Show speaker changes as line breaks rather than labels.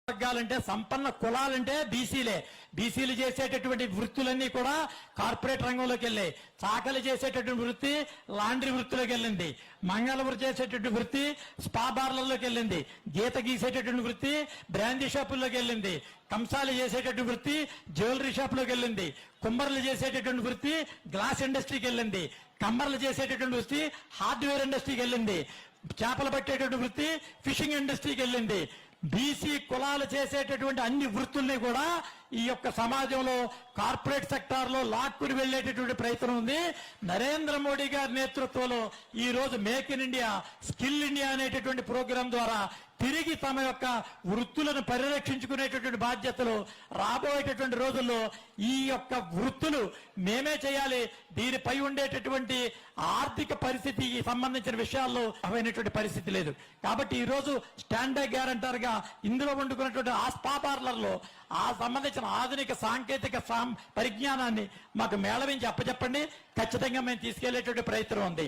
వర్గాలంటే సంపన్న కులాలంటే బీసీలు చేసేటటువంటి వృత్తులన్నీ కూడా కార్పొరేట్ రంగంలోకి వెళ్ళాయి. చాకలి చేసేటటువంటి వృత్తి లాండ్రీ వృత్తిలోకి వెళ్ళింది. మంగళవరు చేసేటటువంటి వృత్తి స్పా బార్లలోకి వెళ్ళింది. గీత గీసేటటువంటి వృత్తి బ్రాందీ షాపుల్లోకి వెళ్ళింది. కంసాలు చేసేటటువంటి వృత్తి జ్యువెలరీ షాపులోకి వెళ్ళింది. కుమ్మర్లు చేసేటటువంటి వృత్తి గ్లాస్ ఇండస్ట్రీకి వెళ్ళింది. కమ్మర్లు చేసేటటువంటి వృత్తి హార్డ్వేర్ ఇండస్ట్రీకి వెళ్ళింది. చేపలు పట్టేటటువంటి వృత్తి ఫిషింగ్ ఇండస్ట్రీకి వెళ్ళింది. బీసీ కులాలు చేసేటటువంటి అన్ని వృత్తుల్ని కూడా ఈ యొక్క సమాజంలో కార్పొరేట్ సెక్టార్ లో లాక్కుని వెళ్లేటటువంటి ప్రయత్నం ఉంది. నరేంద్ర మోడీ గారి నేతృత్వంలో ఈ రోజు make in India, skill India అనేటటువంటి ప్రోగ్రాం ద్వారా తిరిగి తమ యొక్క వృత్తులను పరిరక్షించుకునేటటువంటి బాధ్యతలు రాబోయేటటువంటి రోజుల్లో ఈ యొక్క వృత్తులు మేమే చేయాలి. దీనిపై ఉండేటటువంటి ఆర్థిక పరిస్థితికి సంబంధించిన విషయాల్లో అవైనటువంటి పరిస్థితి లేదు. కాబట్టి ఈ రోజు స్టాండ్ బై గ్యారంటర్ గా ఇందులో వండుకున్నటువంటి ఆ స్పా పార్లర్లో ఆ సంబంధించిన ఆధునిక సాంకేతిక పరిజ్ఞానాన్ని మాకు మేళవించి అప్పచెప్పండి. ఖచ్చితంగా మేము తీసుకెళ్లేటువంటి ప్రయత్నం ఉంది.